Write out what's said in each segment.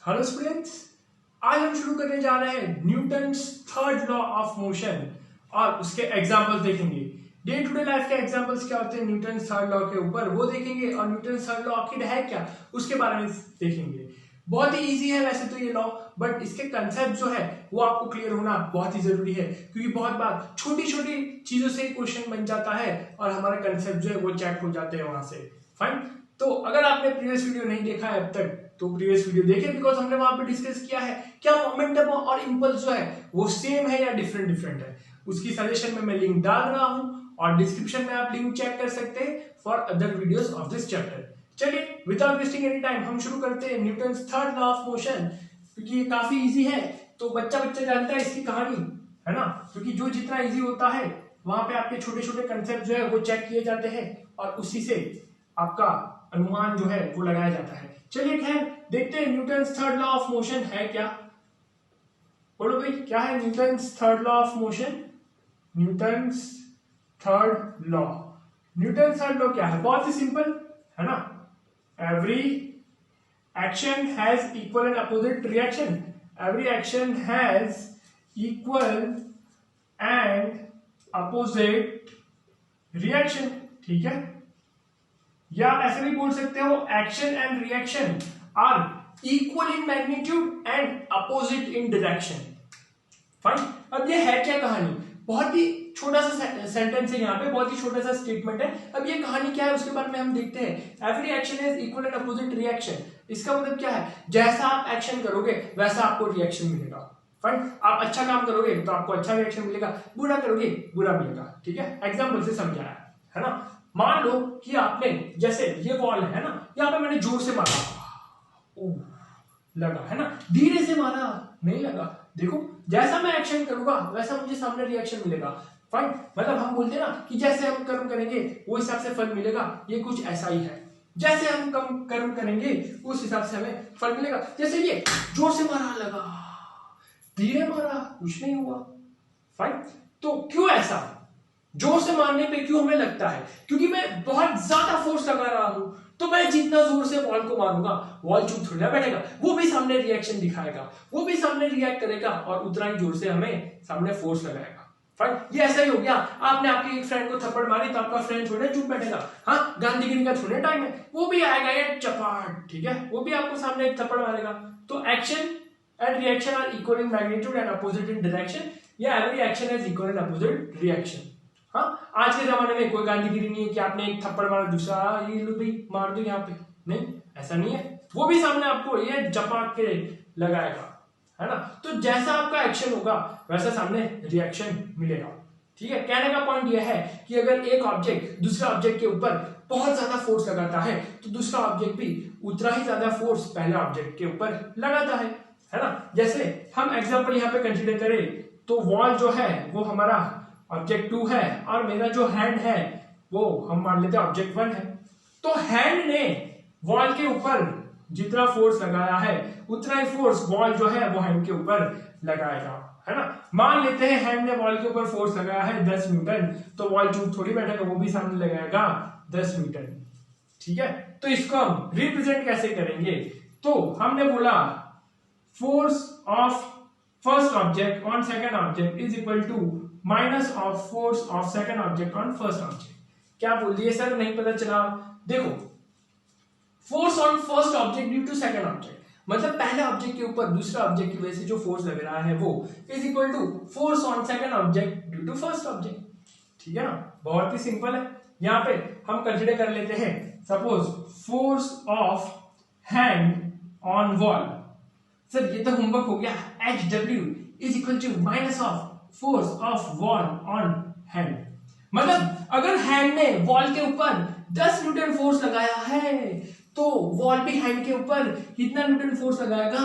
Hello students, आज हम शुरू करने जा रहे हैं Newton's third law of motion और उसके एग्जांपल्स देखेंगे। डे टू डे लाइफ के एग्जांपल्स क्या होते हैं न्यूटन्स थर्ड लॉ के ऊपर वो देखेंगे, और न्यूटन्स थर्ड लॉ आखिर है क्या उसके बारे में देखेंगे। बहुत ही इजी है वैसे तो ये लॉ, बट इसके कंसेप्ट जो है वो आपको क्लियर होना बहुत ही जरूरी है, क्योंकि बहुत बार छोटी छोटी चीजों से क्वेश्चन बन जाता है और हमारा कंसेप्ट जो है वो चेक हो जाते हैं वहां से। फाइन, तो अगर आपने प्रीवियस वीडियो नहीं देखा है अब तक तो प्रीवियस वीडियो देखें, बिकॉज हमने वहां पे डिस्कस किया है क्या मोमेंटम और इंपल्स जो है वो सेम है या डिफरेंट डिफरेंट है। उसकी सजेशन में मैं लिंक डाल रहा हूं और डिस्क्रिप्शन में आप लिंक चेक कर सकते हैं for other videos of this chapter. चलिए विदाउट वेस्टिंग एनी टाइम हम शुरू करते हैं Newton's third law of motion, क्योंकि ये काफी इजी है तो बच्चा बच्चा जानता है इसकी कहानी, है ना। क्योंकि जो जितना इजी होता है वहां पे आपके छोटे छोटे कंसेप्ट जो है वो चेक किए जाते हैं और उसी से आपका अनुमान जो है वो लगाया जाता है। चलिए खैर देखते हैं Newton's third law of motion है क्या। बोलो भाई, क्या है Newton's third law of motion? Newton's third law, Newton's third law क्या है? बहुत ही सिंपल है ना। Every action has equal and opposite reaction, every action has equal and opposite reaction, ठीक है। या आप ऐसे भी बोल सकते हो action and reaction are equal in magnitude and opposite in direction. Fine, अब ये है क्या कहानी? बहुत ही छोटा सा सेंटेंस है यहाँ पे, बहुत ही छोटा सा स्टेटमेंट है। अब ये कहानी क्या है उसके बारे में हम देखते हैं। Every action is equal and opposite reaction, इसका मतलब क्या है? जैसा आप एक्शन करोगे वैसा आपको रिएक्शन मिलेगा। फाइन, आप अच्छा काम करोगे तो आपको अच्छा रिएक्शन मिलेगा, बुरा करोगे बुरा मिलेगा, ठीक है। एग्जाम्पल से समझाया है ना। मान लो कि आपने, जैसे ये वॉल है ना, यहाँ पे मैंने जोर से मारा, लगा, है ना। धीरे से मारा, नहीं लगा। देखो जैसा मैं एक्शन करूंगा वैसा मुझे सामने रिएक्शन मिलेगा। फाइन, मतलब हम बोलते हैं ना कि जैसे हम कर्म करेंगे वो हिसाब से फल मिलेगा, ये कुछ ऐसा ही है। जैसे हम कम कर्म करेंगे उस हिसाब से हमें फल मिलेगा। जैसे ये जोर से मारा, लगा, धीरे मारा, कुछ नहीं हुआ। फाइन, तो क्यों ऐसा? जोर से मारने पे क्यों हमें लगता है? क्योंकि मैं बहुत ज्यादा फोर्स लगा रहा हूं, तो मैं जितना जोर से बॉल को मारूंगा बॉल चुप थोड़ी ना बैठेगा, वो भी सामने रिएक्शन दिखाएगा, वो भी सामने रिएक्ट करेगा और उतना ही जोर से हमें सामने फोर्स लगाएगा। फाइन, ये ऐसा ही हो गया। आपने आपके एक फ्रेंड को थप्पड़ मारी तो आपका फ्रेंड थोड़ा चुप बैठेगा। हाँ, गांधीगिरी का थोड़ा टाइम है, वो भी आएगा ये चपाट, ठीक है, वो भी आपको सामने एक थप्पड़ मारेगा। तो action and reaction are equal in magnitude and opposite in direction, या every action is equal in opposite reaction. हाँ, आज के जमाने में कोई गांधीगिरी नहीं है कि आपने एक थप्पड़ मारा दूसरा ये लो भाई मार दो यहाँ पे, नहीं, ऐसा नहीं है। वो भी सामने आपको ये जपाक के लगाएगा, है ना। तो जैसा आपका एक्शन होगा वैसा सामने रिएक्शन मिलेगा, ठीक है। कहने का पॉइंट यह है कि अगर एक ऑब्जेक्ट दूसरे ऑब्जेक्ट के ऊपर बहुत ज्यादा फोर्स लगाता है तो दूसरा ऑब्जेक्ट भी उतना ही ज्यादा फोर्स पहले ऑब्जेक्ट के ऊपर लगाता है ना। जैसे हम एग्जांपल यहाँ पे कंसीडर करें तो वॉल जो है वो हमारा ऑब्जेक्ट 2 है और मेरा जो हैंड है वो हम मान लेते हैं ऑब्जेक्ट 1 है। तो हैंड ने वॉल के ऊपर जितना फोर्स लगाया है उतना ही फोर्स वॉल जो है वो हैंड के ऊपर लगाएगा, है ना। मान लेते हैं हैंड ने वॉल के ऊपर फोर्स लगाया है 10 न्यूटन, तो वॉल चुप थोड़ी बैठेगा, वो भी सामने लगाएगा 10 न्यूटन, ठीक है। तो इसको हम रिप्रेजेंट कैसे करेंगे? तो हमने बोला force of first object on second object is equal to minus of force of second object on first object. क्या बोल दिए सर, नहीं पता चला? देखो, force on first object due to second object, मतलब पहले ऑब्जेक्ट के ऊपर दूसरा ऑब्जेक्ट की वजह से जो फोर्स लग रहा है वो is equal to force on second object due to first object, ठीक है ना। बहुत ही सिंपल है। यहाँ पे हम कंसीडर कर लेते हैं suppose force of hand on wall. Sir ये तो होमवर्क हो गया। HW is equal to minus of force of wall on hand, मतलब अगर हैंड ने वॉल के ऊपर 10 न्यूटन फोर्स लगाया है तो वॉल भी हैंड के ऊपर कितना न्यूटन फोर्स लगाएगा?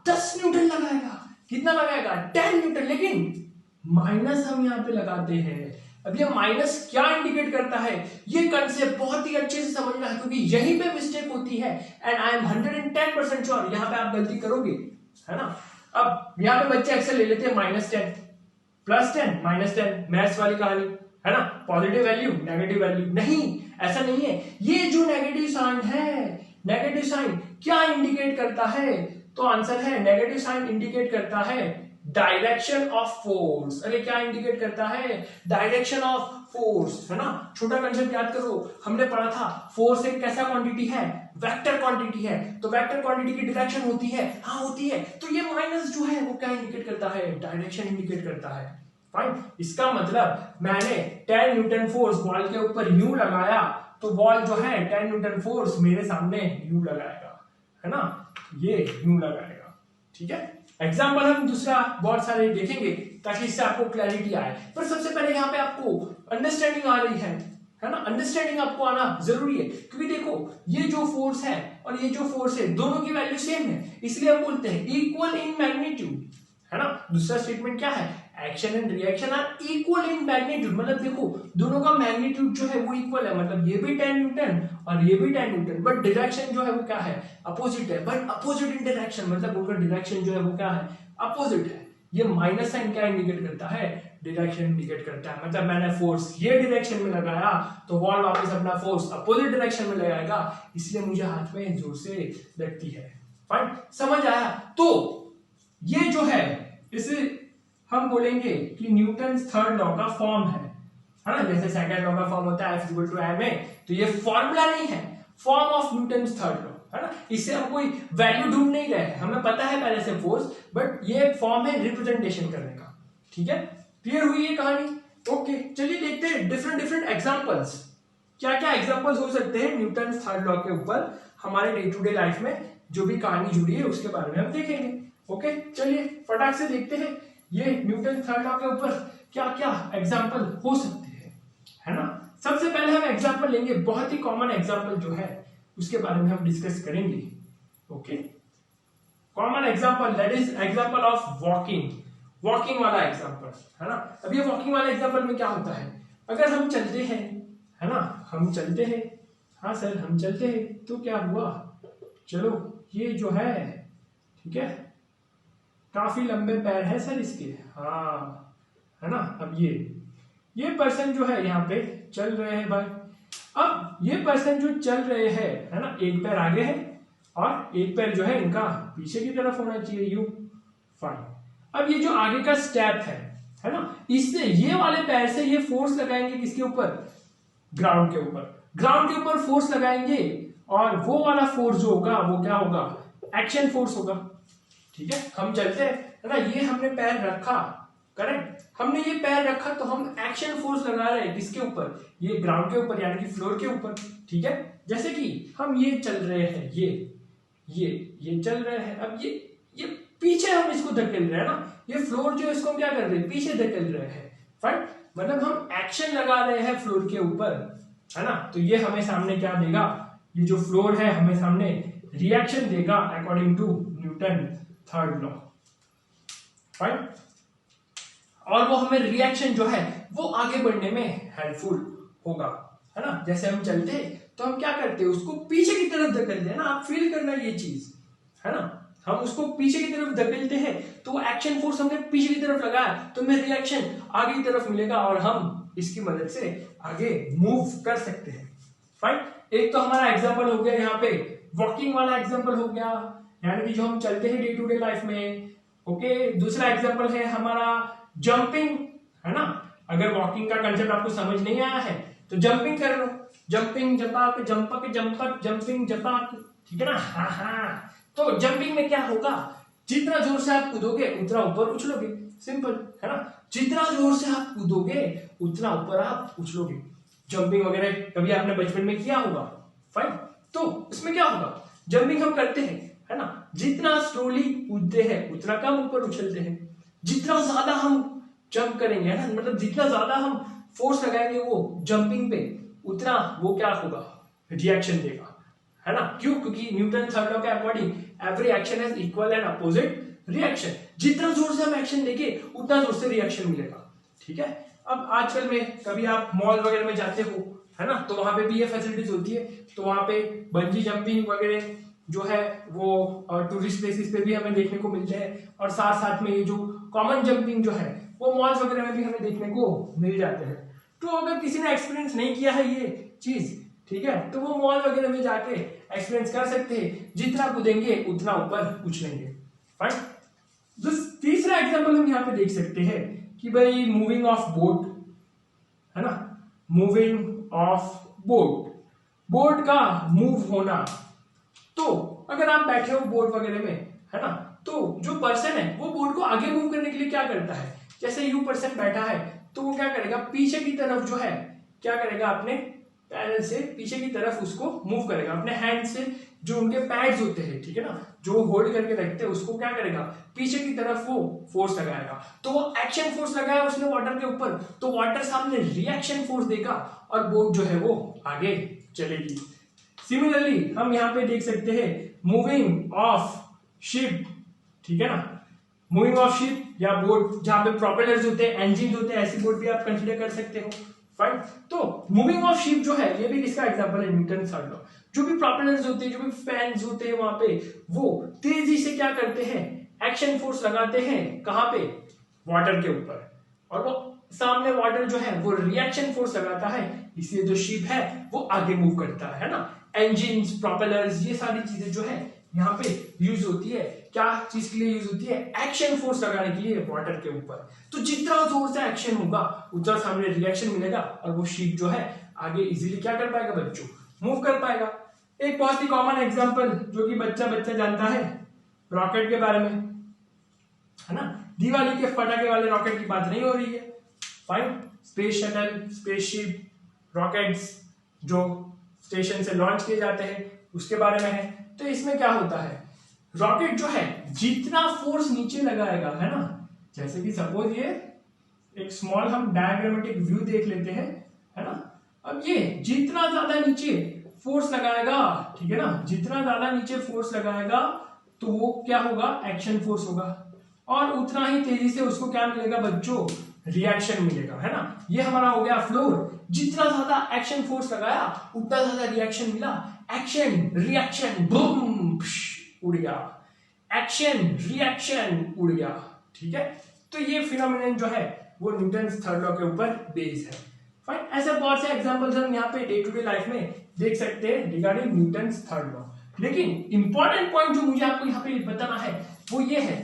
10 न्यूटन लगाएगा। कितना लगाएगा? 10 न्यूटन। लेकिन माइनस हम यहाँ पे लगाते हैं। अब ये माइनस क्या इंडिकेट करता है? ये कंसेप्ट बहुत ही अच्छे से समझना है, क्योंकि यहीं पे मिस्टेक होती है एंड आई एम 110% श्योर यहाँ पे आप गलती करोगे, है ना। अब यहाँ पे बच्चे अक्सर ले लेते हैं -10 +10 -10, मैथ्स वाली कहानी, है ना। पॉजिटिव वैल्यू नेगेटिव वैल्यू, नहीं, ऐसा नहीं है। ये जो नेगेटिव साइन है, नेगेटिव साइन क्या इंडिकेट करता है? तो आंसर है नेगेटिव साइन इंडिकेट करता है डायरेक्शन ऑफ फोर्स। अरे क्या इंडिकेट करता है? डायरेक्शन ऑफ फोर्स, है ना। छोटा कंसेप्ट याद करो, हमने पढ़ा था फोर्स एक कैसा क्वांटिटी है? वेक्टर क्वांटिटी है। तो वेक्टर क्वांटिटी की डायरेक्शन होती है, हाँ होती है। तो ये माइनस जो है वो क्या इंडिकेट करता है? डायरेक्शन इंडिकेट करता है। फाइन। इसका मतलब मैंने 10 न्यूटन फोर्स बॉल के ऊपर यूं लगाया तो बॉल जो है 10 न्यूटन फोर्स मेरे सामने यूं लगाएगा, है ना, ये यूं लगाएगा। ठीक है। एग्जाम्पल हम दूसरा बहुत सारे देखेंगे ताकि इससे आपको क्लैरिटी आए। पर सबसे पहले यहाँ पे आपको अंडरस्टैंडिंग आ रही है ना। अंडरस्टैंडिंग आपको आना जरूरी है, क्योंकि देखो ये जो फोर्स है और ये जो फोर्स है दोनों की वैल्यू सेम है, इसलिए हम बोलते हैं इक्वल इन मैग्नीट्यूड, है ना। दूसरा स्टेटमेंट क्या है? Action and reaction are equal in magnitude. मतलब देखो दोनों का मैग्नीट्यूड जो है वो इक्वल है, मतलब ये भी 10 न्यूटन और ये भी 10 न्यूटन, बट डायरेक्शन जो है वो क्या है? अपोजिट है। बट अपोजिट इन डायरेक्शन, मतलब उनका डायरेक्शन जो है वो क्या है? अपोजिट है। ये माइनस साइन क्या इंडिकेट करता है? डायरेक्शन इंडिकेट करता है। मतलब मैंने फोर्स ये डायरेक्शन में लगाया तो बॉल वापस अपना फोर्स अपोजिट डायरेक्शन में लगाएगा, इसलिए मुझे हाथ में जोर से लगती है। फाइन, समझ आया? तो ये जो है इसे हम बोलेंगे कि न्यूटन थर्ड लॉ का फॉर्म है ना। जैसे सेकंड लॉ का फॉर्म होता है F = ma, तो ये फॉर्मूला नहीं है, form of Newton third law, है ना। इससे हम कोई वैल्यू ढूंढ नहीं रहे, हमें पता है पहले से फोर्स, बट ये एक फॉर्म है रिप्रेजेंटेशन करने का। ठीक है, क्लियर हुई ये कहानी? ओके, चलिए देखते हैं डिफरेंट डिफरेंट एग्जांपल्स। क्या क्या एग्जांपल्स हो सकते हैं न्यूटन थर्ड लॉ के ऊपर हमारे डे टू डे लाइफ में, जो भी कहानी जुड़ी है उसके बारे में हम देखेंगे। ओके, चलिए फटाक से देखते हैं ये न्यूटन थर्ड लॉ के ऊपर क्या क्या एग्जांपल हो सकते हैं, है ना। सबसे पहले हम एग्जांपल लेंगे, बहुत ही कॉमन एग्जांपल जो है उसके बारे में हम डिस्कस करेंगे। Okay, common example, that is example of walking. Walking वाला एग्जांपल, है ना। अब ये वॉकिंग वाले एग्जांपल में क्या होता है? अगर हम चलते हैं, है ना, हम चलते हैं, हाँ सर हम चलते हैं, तो क्या हुआ? चलो ये जो है, ठीक है, काफी लंबे पैर है सर इसके, हाँ, है ना। अब ये पर्सन जो है यहाँ पे चल रहे हैं भाई। अब ये पर्सन जो चल रहे हैं, है ना, एक पैर आगे है और एक पैर जो है इनका पीछे की तरफ होना चाहिए, यू। फाइन। अब ये जो आगे का स्टेप है ना, इससे ये वाले पैर से ये फोर्स लगाएंगे किसके ऊपर? ग्राउंड के ऊपर। ग्राउंड के ऊपर फोर्स लगाएंगे और वो वाला फोर्स जो होगा वो क्या होगा? एक्शन फोर्स होगा। ठीक है, हम चलते हैं, है ना, ये हमने पैर रखा, करेक्ट, हमने ये पैर रखा तो हम एक्शन फोर्स लगा रहे हैं किसके ऊपर? ये ग्राउंड के ऊपर, यानी कि फ्लोर के ऊपर। ठीक है, जैसे कि हम ये चल रहे हैं, ये चल रहे हैं, अब ये पीछे हम इसको धकेल रहे हैं ना, ये फ्लोर जो इसको हम क्या कर रहे हैं? पीछे धकेल रहे हैं। फाइन, मतलब हम एक्शन लगा रहे हैं फ्लोर के ऊपर, है ना। तो ये हमें सामने क्या देगा? ये जो फ्लोर है हमें सामने रिएक्शन देगा according to Newton third law. Fine, और वो हमें रिएक्शन जो है वो आगे बढ़ने में हेल्पफुल होगा, है ना। जैसे हम चलते हैं तो हम क्या करते हैं? उसको पीछे की तरफ धकेलते हैं ना, आप फील करना ये चीज, है ना। हम उसको पीछे की तरफ धकेलते हैं तो वो एक्शन फोर्स हमने पीछे की तरफ लगाया तो हमें रिएक्शन आगे की तरफ मिलेगा और हम इसकी मदद से आगे मूव कर सकते हैं। फाइन, एक तो हमारा एग्जांपल हो गया यहाँ पे वॉकिंग वाला एग्जांपल हो गया, यानी कि जो हम चलते हैं डे टू डे लाइफ में। ओके, दूसरा एग्जांपल है हमारा जंपिंग, है ना। अगर वॉकिंग का कंसेप्ट आपको समझ नहीं आया है तो जंपिंग कर लो, जंपिंग जपाक जंपक जंपक जंपिंग जपाक, ठीक है ना। हाँ हाँ, तो जंपिंग में क्या होगा? जितना जोर से आप कूदोगे उतना ऊपर उछलोगे, सिंपल, है ना। जितना जोर से आप कूदोगे उतना ऊपर आप उछलोगे। जंपिंग वगैरह कभी आपने बचपन में किया होगा। फाइन, तो इसमें क्या होगा? जंपिंग हम करते हैं, है ना, जितना स्लोली कूदते हैं उतना कम ऊपर उछलते हैं। जितना ज्यादा हम जंप करेंगे, है ना, मतलब जितना ज्यादा हम फोर्स लगाएंगे वो जंपिंग पे, उतना वो क्या होगा? रिएक्शन देगा, है ना। क्यों? क्योंकि न्यूटन थर्ड लॉ के according every action has equal and opposite reaction. जितना जोर से हम एक्शन देंगे उतना जोर से रिएक्शन मिलेगा। ठीक है, अब आजकल में कभी आप मॉल वगैरह में जाते हो, है ना, तो वहां पे भी ये फैसिलिटीज होती है, तो वहां पे बंजी जंपिंग वगैरह जो है वो टूरिस्ट प्लेसेस पे भी हमें देखने को मिलते हैं, और साथ साथ में ये जो कॉमन जंपिंग जो है वो मॉल्स वगैरह में भी हमें देखने को मिल जाते हैं। तो अगर किसी ने एक्सपीरियंस नहीं किया है ये चीज, ठीक है, तो वो मॉल वगैरह में जाके एक्सपीरियंस कर सकते हैं, जितना कूदेंगे उतना ऊपर उछलेंगे। फाइन। तीसरा एग्जांपल हम यहाँ पे देख सकते हैं कि भाई मूविंग ऑफ बोट, है ना, मूविंग ऑफ बोट, बोट का मूव होना। तो अगर आप बैठे हो बोट वगैरह में, है ना, तो जो पर्सन है वो बोट को आगे मूव करने के लिए क्या करता है, जैसे यू पर्सन बैठा है तो वो क्या करेगा, पीछे की तरफ जो है क्या करेगा, अपने पैडल से पीछे की तरफ उसको मूव करेगा, अपने हैंड से जो उनके पैड्स होते हैं, ठीक है ना, जो होल्ड करके रखते हैं उसको क्या करेगा, पीछे की तरफ वो फोर्स लगाएगा। तो वो एक्शन फोर्स लगाया उसने वाटर के ऊपर, तो वाटर सामने रिएक्शन फोर्स देगा और बोट जो है वो आगे चलेगी। सिमिलरली हम यहाँ पे देख सकते हैं मूविंग ऑफ शिप, ठीक है ना, मूविंग ऑफ शिप या बोट जहां पे प्रोपेलर्स होते हैं, इंजन होते हैं, ऐसी बोट भी आप कंसीडर कर सकते हो। फाइन। तो मूविंग ऑफ शिप जो है ये भी किसका एग्जांपल है, न्यूटन थर्ड लॉ। जो भी प्रोपेलर्स होते हैं, जो भी फैंस होते हैं वहां पे, वो तेजी से क्या करते हैं, एक्शन फोर्स लगाते हैं, कहां पे, वाटर के ऊपर, और वो सामने वाटर जो है वो रिएक्शन फोर्स लगाता है, इसलिए जो शिप है वो आगे मूव करता है ना। इंजन, प्रोपेलर्स, ये सारी चीजें जो है यहाँ पे यूज होती है, क्या चीज के लिए यूज होती है, एक्शन फोर्स लगाने के लिए वाटर के ऊपर। तो जितना जोर से एक्शन होगा उतना सामने रिएक्शन मिलेगा और वो शिप जो है आगे इजीली क्या कर पाएगा बच्चों, मूव कर पाएगा। एक बहुत ही कॉमन एग्जांपल जो कि बच्चा बच्चा जानता है, रॉकेट के बारे में, है ना, दिवाली के पटाखे वाले रॉकेट की बात नहीं हो रही है। Fine. Space shuttle, spaceship, rockets जो स्टेशन से लॉन्च किए जाते हैं उसके बारे में है। तो इसमें क्या होता है, रॉकेट जो है जितना फोर्स नीचे लगाएगा, है ना, जैसे कि सपोज ये एक स्मॉल हम डायग्रामेटिक व्यू देख लेते हैं, है ना, अब ये जितना ज्यादा नीचे फोर्स लगाएगा, ठीक है ना, जितना ज्यादा नीचे फोर्स लगाएगा तो वो क्या होगा, एक्शन फोर्स होगा, और उतना ही तेजी से उसको क्या मिलेगा बच्चों, रिएक्शन मिलेगा, है ना। ये हमारा हो गया फ्लोर, जितना ज्यादा एक्शन फोर्स लगाया उतना ज्यादा रिएक्शन मिला, एक्शन रिएक्शन बूम उड़ गया, एक्शन रिएक्शन उड़ गया, ठीक है। तो ये फिनोमिनन जो है वो न्यूटन थर्ड लॉ के ऊपर बेस्ड है। फाइन। ऐसे बहुत से एग्जांपल्स हम यहाँ पे डे टू डे लाइफ में देख सकते हैं रिगार्डिंग न्यूटन थर्ड लॉ। लेकिन इंपॉर्टेंट पॉइंट जो मुझे आपको यहाँ पे बताना है वो ये है,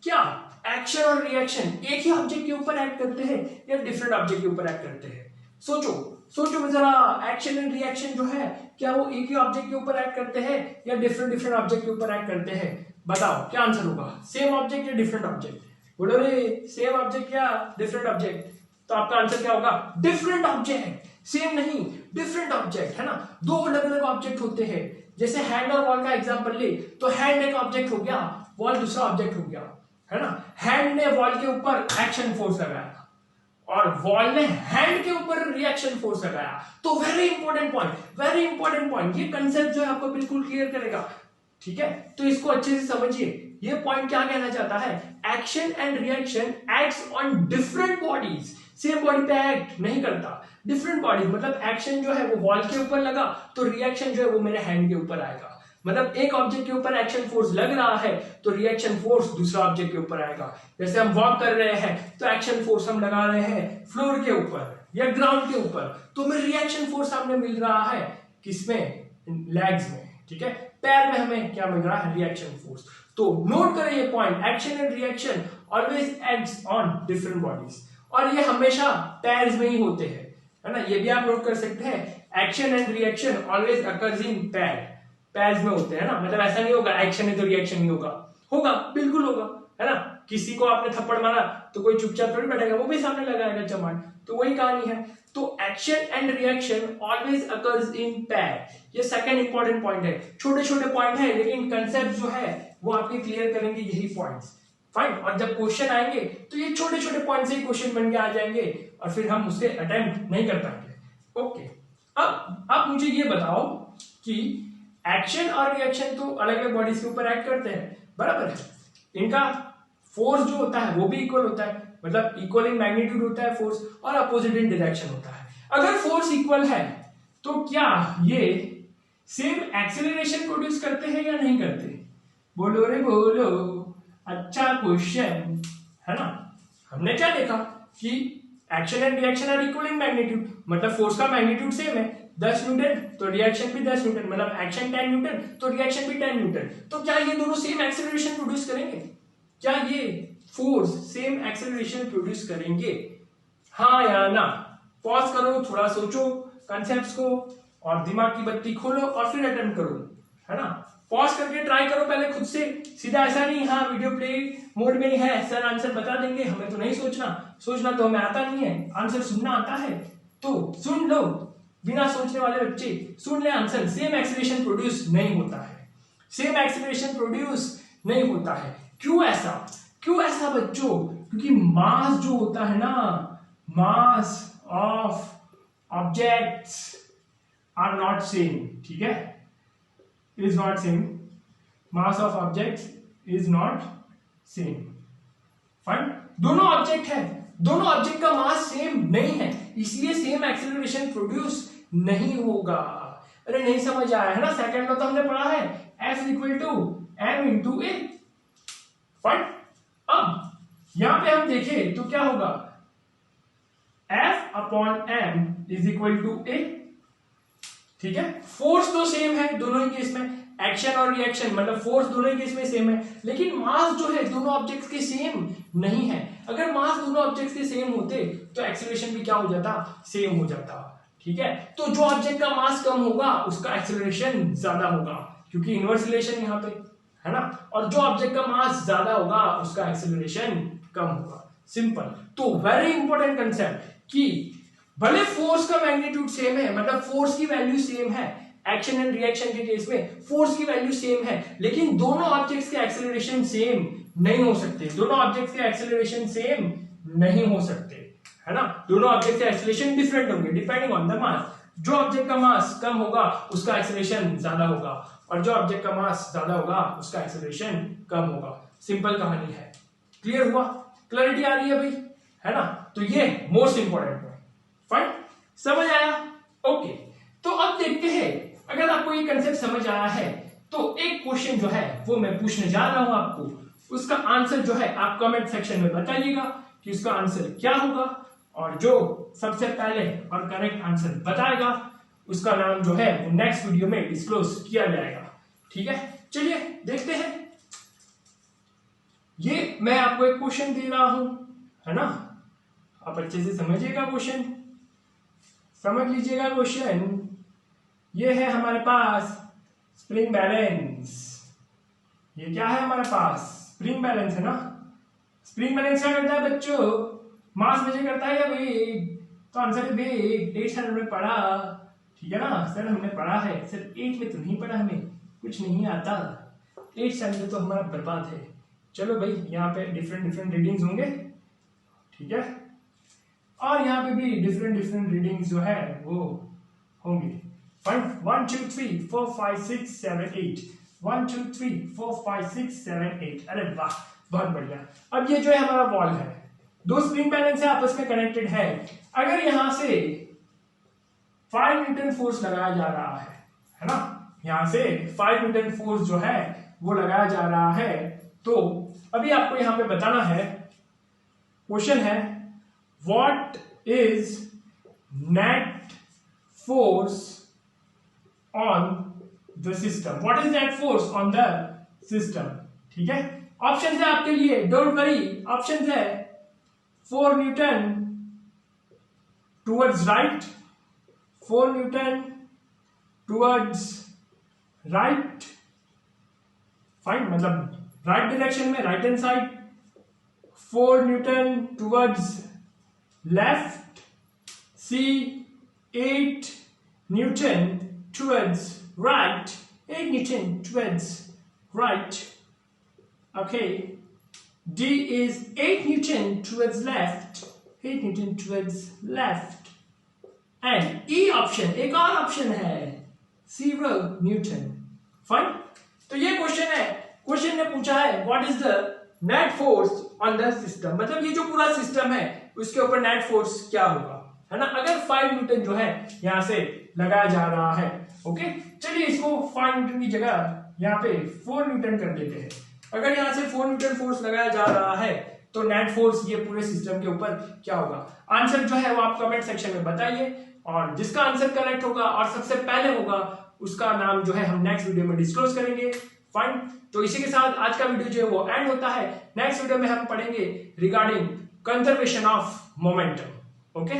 क्या एक्शन और रिएक्शन एक ही ऑब्जेक्ट के ऊपर एक्ट करते हैं या डिफरेंट ऑब्जेक्ट के ऊपर एक्ट करते हैं? सोचो सोचो जरा, एक्शन एंड रिएक्शन जो है क्या वो एक ही ऑब्जेक्ट के ऊपर एक्ट करते हैं या डिफरेंट डिफरेंट ऑब्जेक्ट के ऊपर एक्ट करते हैं? बताओ क्या आंसर होगा, सेम ऑब्जेक्ट या डिफरेंट ऑब्जेक्ट? बोलो रे, सेम ऑब्जेक्ट या डिफरेंट ऑब्जेक्ट? तो आपका आंसर क्या होगा, डिफरेंट ऑब्जेक्ट, सेम नहीं डिफरेंट ऑब्जेक्ट, है ना। दो अलग अलग ऑब्जेक्ट होते हैं, जैसे हैंड और वॉल का एग्जांपल ले तो हैंड एक ऑब्जेक्ट हो गया, वॉल दूसरा ऑब्जेक्ट हो गया, है ना। हैंड ने वॉल के ऊपर एक्शन फोर्स लगाया और वॉल ने हैंड के ऊपर रिएक्शन फोर्स लगाया। तो very important point, very important point, ये कंसेप्ट जो है आपको बिल्कुल क्लियर करेगा, ठीक है। तो इसको अच्छे से समझिए, ये पॉइंट क्या कहना चाहता है, action and reaction acts on different bodies, same body पे एक्ट नहीं करता, डिफरेंट बॉडीज। मतलब एक्शन जो है वो वॉल के ऊपर लगा तो रिएक्शन जो है वो मेरे हैंड के ऊपर आएगा। मतलब एक ऑब्जेक्ट के ऊपर एक्शन फोर्स लग रहा है तो रिएक्शन फोर्स दूसरा ऑब्जेक्ट के ऊपर आएगा। जैसे हम वॉक कर रहे हैं तो एक्शन फोर्स हम लगा रहे हैं फ्लोर के ऊपर या ग्राउंड के ऊपर, तो हमें रिएक्शन फोर्स सामने मिल रहा है किसमें, लेग्स में, ठीक है। पैर में हमें क्या मिल रहा है, रिएक्शन फोर्स। तो नोट करें ये point, action and reaction always acts on different bodies, और ये हमेशा पैर्स में ही होते हैं, है ना। ये भी आप नोट कर सकते हैं, action and reaction always occurs in पैर, पैर्स में होते हैं ना। मतलब ऐसा नहीं होगा एक्शन है तो रिएक्शन नहीं होगा, होगा बिल्कुल होगा, है ना। किसी को आपने थप्पड़ मारा तो कोई चुपचाप थोड़ी बैठेगा, वो भी सामने लगाएगा चमाट, तो वही कहानी है। तो action and reaction always occurs in पैर, ये सेकंड इंपॉर्टेंट पॉइंट है। छोटे छोटे पॉइंट है लेकिन कंसेप्ट जो है वो आपके क्लियर करेंगे यही पॉइंट्स। फाइन। और जब क्वेश्चन आएंगे तो ये छोटे छोटे पॉइंट से ही क्वेश्चन बन के आ जाएंगे और फिर हम उसे अटेम्प्ट नहीं कर पाएंगे। ओके, अब मुझे ये बताओ कि एक्शन और रिएक्शन तो अलग अलग बॉडीज के ऊपर एक्ट करते हैं, बराबर है। इनका फोर्स जो होता है वो भी इक्वल होता है, मतलब इक्वल इन मैग्नीट्यूड होता है फोर्स, और अपोजिट इन डायरेक्शन होता है। अगर फोर्स इक्वल है तो क्या ये सेम एक्सेलरेशन प्रोड्यूस करते हैं या नहीं करते? बोलो रे बोलो, अच्छा क्वेश्चन है ना। हमने क्या देखा कि action and reaction are equal in magnitude, मतलब फोर्स का मैग्नीट्यूड सेम है 10 न्यूटन तो रिएक्शन भी 10 न्यूटन, मतलब एक्शन 10 न्यूटन तो रिएक्शन भी 10 न्यूटन। तो क्या ये दोनों सेम एक्सेलरेशन प्रोड्यूस करेंगे? क्या ये फोर्स सेम एक्सेलरेशन प्रोड्यूस करेंगे? हाँ या ना? पॉज करो, थोड़ा सोचो कॉन्सेप्ट्स को और दिमाग की बत्ती खोलो और फिर अटेम्प्ट करो, है ना। पॉज करके ट्राई करो पहले खुद से, सीधा ऐसा नहीं हाँ वीडियो प्ले मोड में ही है सर आंसर बता देंगे, हमें तो नहीं सोचना तो हमें आता नहीं है, आंसर सुनना आता है तो सुन लो। बिना सोचने वाले बच्चे सुन ले आंसर। सेम एक्सेलरेशन प्रोड्यूस नहीं होता है, सेम एक्सेलरेशन प्रोड्यूस नहीं होता है। क्यों ऐसा बच्चों? क्योंकि मास जो होता है ना, mass of objects are not same, ठीक है, is not same, mass of objects is not same, fine। दोनों ऑब्जेक्ट है, दोनों ऑब्जेक्ट का मास सेम नहीं है, इसलिए सेम एक्सेलरेशन प्रोड्यूस नहीं होगा। अरे नहीं समझ आया है ना? सेकंड में तो हमने पढ़ा है F equal to m into a, fine. अब यहां पे हम देखें तो क्या होगा, F upon m is equal to a, ठीक है। फोर्स तो सेम है दोनों ही केस में, एक्शन और रिएक्शन मतलब फोर्स दोनों ही केस में सेम है, लेकिन मास जो है दोनों ऑब्जेक्ट्स के सेम नहीं है। अगर मास दोनों ऑब्जेक्ट्स के सेम होते तो एक्सेलरेशन भी क्या हो जाता, सेम हो जाता, ठीक है। तो जो ऑब्जेक्ट का मास कम होगा उसका एक्सेलरेशन ज्यादा होगा, क्योंकि इनवर्स रिलेशन यहाँ पे है ना, और जो ऑब्जेक्ट का मास ज्यादा होगा उसका एक्सेलरेशन कम होगा, सिंपल। तो वेरी इंपॉर्टेंट कंसेप्ट कि भले फोर्स का मैग्नीट्यूड सेम है, मतलब फोर्स की वैल्यू सेम है, एक्शन एंड रिएक्शन के केस में फोर्स की वैल्यू सेम है, लेकिन दोनों ऑब्जेक्ट्स के एक्सेलरेशन सेम नहीं हो सकते, दोनों ऑब्जेक्ट्स के एक्सेलरेशन सेम नहीं हो सकते, है ना। दोनों ऑब्जेक्ट के एक्सेलरेशन डिफरेंट होंगे डिपेंडिंग ऑन द मास। जो ऑब्जेक्ट का मास कम होगा उसका एक्सेलरेशन ज्यादा होगा, और जो ऑब्जेक्ट का मास ज्यादा होगा उसका एक्सेलरेशन कम होगा, सिंपल कहानी है। क्लियर हुआ? क्लैरिटी आ रही है भाई, है ना। तो ये मोस्ट इंपॉर्टेंट है, फाइन, समझ आया? ओके, तो अब देखते हैं, अगर आपको ये कंसेप्ट समझ आया है तो एक क्वेश्चन जो है वो मैं पूछने जा रहा हूं आपको, उसका आंसर जो है आप कमेंट सेक्शन में बताइएगा कि उसका आंसर क्या होगा, और जो सबसे पहले और करेक्ट आंसर बताएगा उसका नाम जो है वो नेक्स्ट वीडियो में डिस्क्लोज किया जाएगा, ठीक है। चलिए देखते हैं। ये मैं आपको एक क्वेश्चन दे रहा हूं, है ना, आप अच्छे से समझिएगा क्वेश्चन, समझ लीजिएगा क्वेश्चन। ये है हमारे पास स्प्रिंग बैलेंस, ये क्या है हमारे पास, स्प्रिंग बैलेंस है ना। स्प्रिंग बैलेंस क्या करता है बच्चों, मास मेजर करता है या वेट? तो आंसर है वेट। 8 स्टैंडर्ड में पढ़ा, ठीक है ना सर, हमने पढ़ा है, सिर्फ 8 में तो नहीं पढ़ा, हमें कुछ नहीं आता, 8 स्टैंडर्ड तो हमारा बर्बाद है। चलो भाई, यहाँ पे डिफरेंट रीडिंग्स होंगे, ठीक है, और यहाँ पे भी डिफरेंट रीडिंग्स जो है वो होंगे। 1 2 3 4 5 6 7 8, 1 2 3 4 5 6 7 8, अरे वाह बहुत बढ़िया। अब ये जो है हमारा वॉल है, दो स्प्रिंग बैलेंस है आपस में कनेक्टेड है। अगर यहां से 5 न्यूटन फोर्स लगाया जा रहा है ना, यहां से 5 न्यूटन फोर्स जो है वो लगाया जा रहा है, तो अभी आपको यहां पे बताना है, क्वेश्चन है what is net force on the system, what is net force on the system, ठीक है। ऑप्शन है आपके लिए, डोंट वरी, ऑप्शन है 4 newton towards right, 4 newton towards right, fine, मतलब राइट डायरेक्शन में, right hand side, 4 newton towards left, C 8 newton towards right, 8 newton towards right, okay, D is 8 Newton towards left, 8 Newton towards left, and E option एक और option है 0 Newton, fine. तो ये question है, question ने पूछा है what is the net force on the system, मतलब ये जो पूरा सिस्टम है उसके ऊपर नेट फोर्स क्या होगा, है ना। अगर 5 न्यूटन जो है यहां से लगाया जा रहा है, ओके, चलिए इसको 5 न्यूटन की जगह यहाँ पे 4 न्यूटन कर देते हैं। अगर यहां से 4 न्यूटन फोर्स लगाया जा रहा है तो नेट फोर्स ये पूरे सिस्टम के ऊपर क्या होगा, आंसर जो है वो आप कमेंट सेक्शन में बताइए। और जिसका आंसर करेक्ट होगा और सबसे पहले होगा उसका नाम जो है हम नेक्स्ट वीडियो में डिस्क्लोज करेंगे। फाइन, तो इसी के साथ आज का वीडियो जो है वो एंड होता है। नेक्स्ट वीडियो में हम पढ़ेंगे regarding conservation of momentum. Okay.